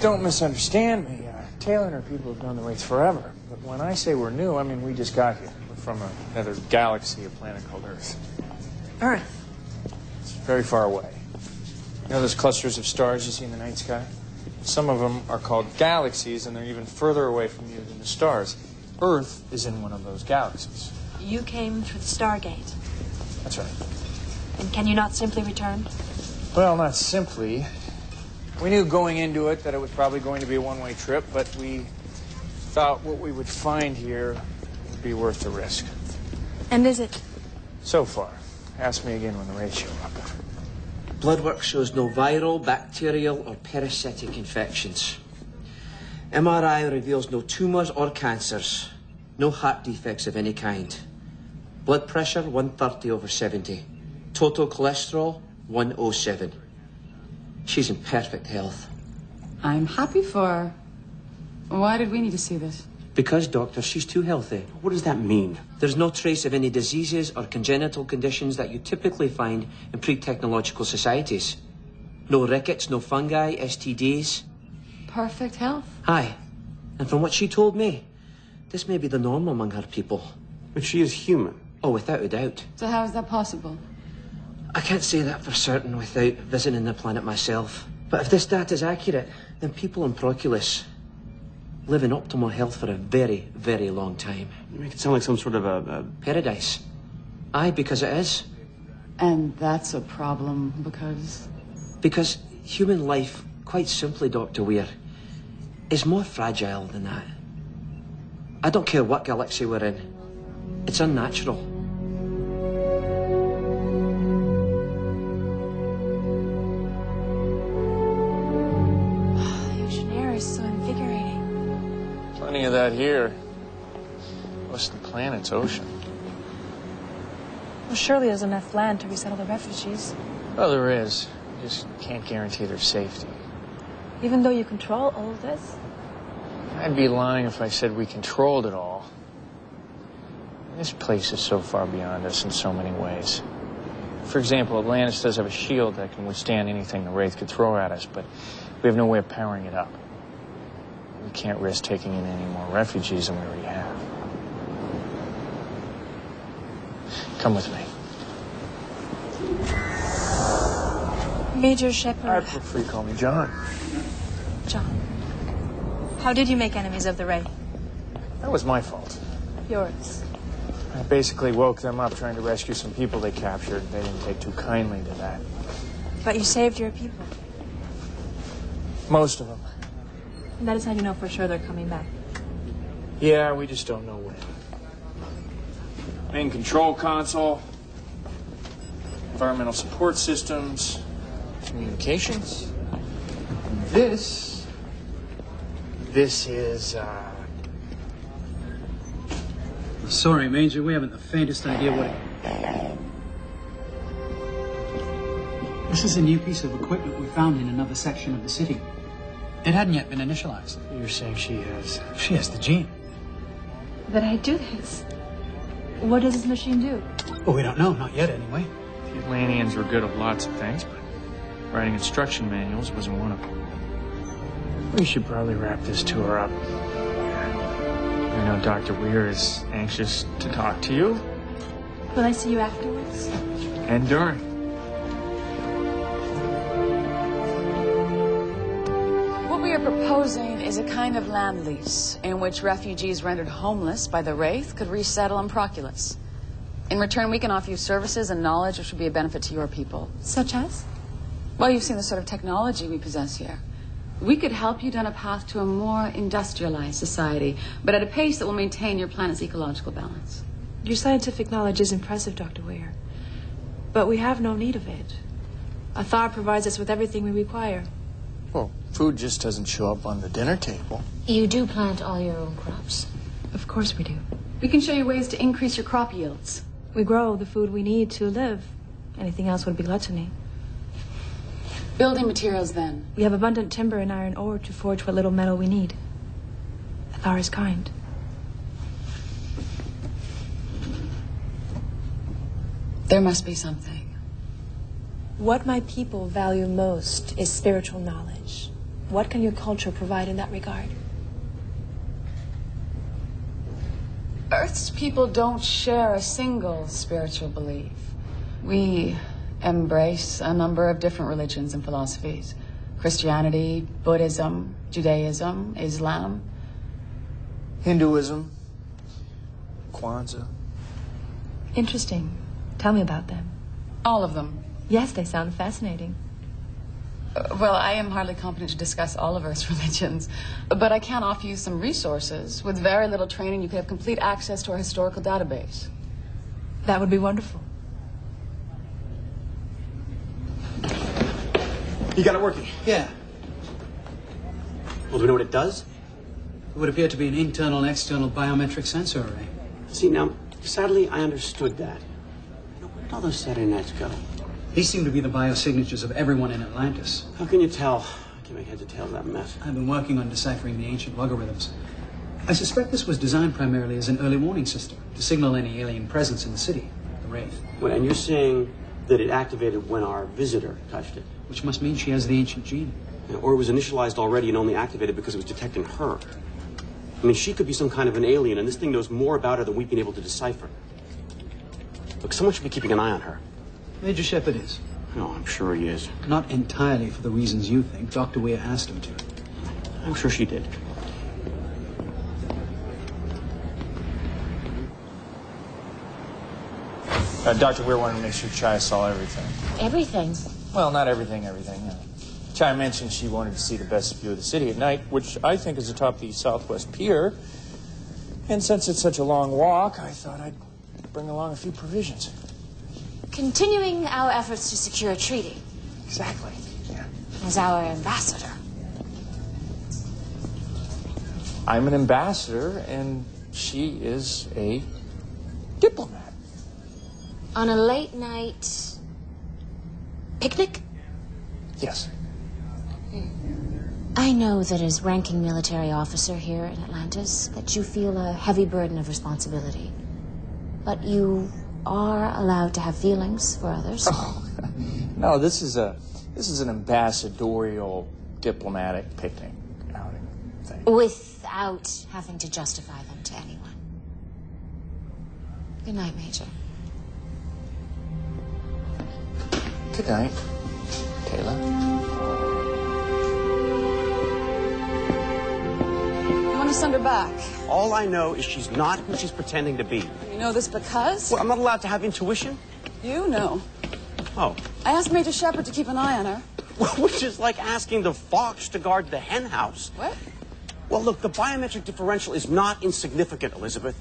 don't misunderstand me. Taylor and her people have done the Wraith forever. But when I say we're new, I mean we just got here. We're from another galaxy, a planet called Earth. Earth? It's very far away. You know those clusters of stars you see in the night sky? Some of them are called galaxies, and they're even further away from you than the stars. Earth is in one of those galaxies. You came through the Stargate. That's right. And can you not simply return? Well, not simply. We knew going into it that it was probably going to be a one-way trip, but we thought what we would find here would be worth the risk. And is it? So far. Ask me again when the Wraiths show up. Blood work shows no viral, bacterial, or parasitic infections. MRI reveals no tumours or cancers. No heart defects of any kind. Blood pressure, 130/70. Total cholesterol, 107. She's in perfect health. I'm happy for her. Why did we need to see this? Because, Doctor, she's too healthy. What does that mean? There's no trace of any diseases or congenital conditions that you typically find in pre-technological societies. No rickets, no fungi, STDs. Perfect health. Aye. And from what she told me, this may be the norm among her people. But she is human. Oh, without a doubt. So how is that possible? I can't say that for certain without visiting the planet myself. But if this data is accurate, then people on Proculus live in optimal health for a very, very long time. You make it sound like some sort of a... Paradise. Aye, because it is. And that's a problem because... Because human life, quite simply, Dr. Weir, is more fragile than that. I don't care what galaxy we're in. It's unnatural. Plenty of that here. Most of the planet's ocean. Well, surely there's enough land to resettle the refugees. Well, there is. You just can't guarantee their safety. Even though you control all of this? I'd be lying if I said we controlled it all. This place is so far beyond us in so many ways. For example, Atlantis does have a shield that can withstand anything the Wraith could throw at us, but we have no way of powering it up. We can't risk taking in any more refugees than we already have. Come with me. Major Shepard. I prefer you call me John. John. How did you make enemies of the Wraith? That was my fault. Yours. I basically woke them up trying to rescue some people they captured. They didn't take too kindly to that. But you saved your people. Most of them. And that is how you know for sure they're coming back. Yeah, we just don't know when. Main control console, environmental support systems, communications. This is, Sorry, Major, we haven't the faintest idea what This is a new piece of equipment we found in another section of the city. It hadn't yet been initialized. You're saying she has the gene. But I do this. What does this machine do? Well, we don't know, not yet anyway. The Atlanteans were good at lots of things, but writing instruction manuals wasn't one of them. We should probably wrap this tour up. I know Dr. Weir is anxious to talk to you. Will I see you afterwards? And during. What we are proposing is a kind of land lease in which refugees rendered homeless by the Wraith could resettle in Proculus. In return, we can offer you services and knowledge which would be a benefit to your people. Such as? Well, you've seen the sort of technology we possess here. We could help you down a path to a more industrialized society, but at a pace that will maintain your planet's ecological balance. Your scientific knowledge is impressive, Dr. Weir. But we have no need of it. Athar provides us with everything we require. Well, food just doesn't show up on the dinner table. You do plant all your own crops? Of course we do. We can show you ways to increase your crop yields. We grow the food we need to live. Anything else would be gluttony. Building materials, then. We have abundant timber and iron ore to forge what little metal we need. Athar is kind. There must be something. What my people value most is spiritual knowledge. What can your culture provide in that regard? Earth's people don't share a single spiritual belief. We embrace a number of different religions and philosophies. Christianity, Buddhism, Judaism, Islam. Hinduism, Kwanzaa. Interesting. Tell me about them. All of them. Yes, they sound fascinating. Well, I am hardly competent to discuss all of Earth's religions, but I can offer you some resources. With very little training, you could have complete access to our historical database. That would be wonderful. You got it working? Yeah. Well, do we know what it does? It would appear to be an internal and external biometric sensor array. See, now, sadly, I understood that. Where did all those Saturday nights go? These seem to be the biosignatures of everyone in Atlantis. How can you tell? I can't make heads or tails of that mess. I've been working on deciphering the ancient logarithms. I suspect this was designed primarily as an early warning system to signal any alien presence in the city, the Wraith. Wait, and you're saying that it activated when our visitor touched it? Which must mean she has the ancient gene. Or it was initialized already and only activated because it was detecting her. I mean, she could be some kind of an alien, and this thing knows more about her than we've been able to decipher. Look, someone should be keeping an eye on her. Major Shepard is. Oh, I'm sure he is. Not entirely for the reasons you think. Dr. Weir asked him to. I'm sure she did. Dr. Weir wanted to make sure Chai saw everything. Everything. Well, not everything. Chai mentioned she wanted to see the best view of the city at night, which I think is atop the southwest pier. And since it's such a long walk, I thought I'd bring along a few provisions. Continuing our efforts to secure a treaty. Exactly, yeah. As our ambassador. I'm an ambassador, and she is a diplomat. On a late night picnic? Yes. I know that as ranking military officer here in Atlantis, that you feel a heavy burden of responsibility. But you are allowed to have feelings for others. Oh, no, this is an ambassadorial diplomatic picnic outing thing. Without having to justify them to anyone. Good night, Major. Good night, Taylor. You want to send her back? All I know is she's not who she's pretending to be. You know this because? Well, I'm not allowed to have intuition? You know. Oh. I asked Major Shepard to keep an eye on her. Which is like asking the fox to guard the hen house. What? Well, look, the biometric differential is not insignificant, Elizabeth.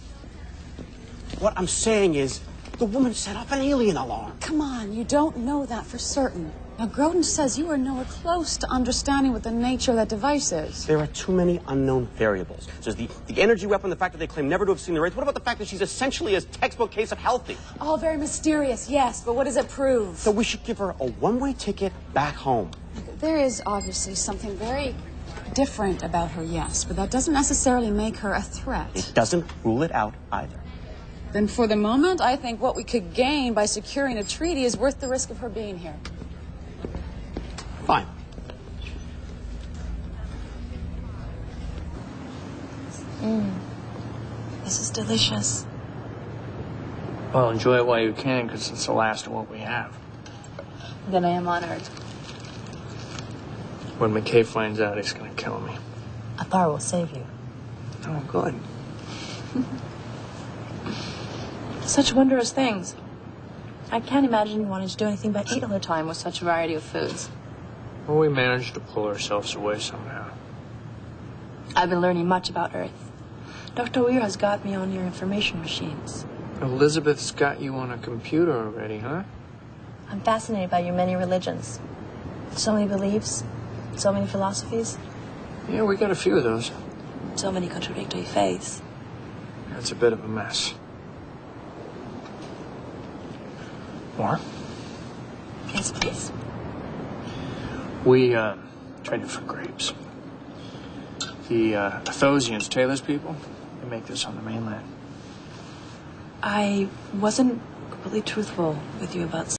What I'm saying is, the woman set off an alien alarm. Come on, you don't know that for certain. Now, Groden says you are nowhere close to understanding what the nature of that device is. There are too many unknown variables. There's the energy weapon, the fact that they claim never to have seen the Wraith. What about the fact that she's essentially a textbook case of healthy? All very mysterious, yes, but what does it prove? So we should give her a one-way ticket back home. There is obviously something very different about her, yes, but that doesn't necessarily make her a threat. It doesn't rule it out either. Then for the moment, I think what we could gain by securing a treaty is worth the risk of her being here. Fine. This is delicious. Well, enjoy it while you can, because it's the last of what we have. Then I am honored. When McKay finds out, he's going to kill me. Athar will save you. Oh, good. Such wondrous things. I can't imagine you wanting to do anything but eat all the time with such a variety of foods. Well, we managed to pull ourselves away somehow. I've been learning much about Earth. Dr. Weir has got me on your information machines. Elizabeth's got you on a computer already, huh? I'm fascinated by your many religions. So many beliefs, so many philosophies, Yeah, we got a few of those. so many contradictory faiths. It's a bit of a mess. More? Yes, please. We traded for grapes. The Athosians, Taylor's people, they make this on the mainland. I wasn't completely truthful with you about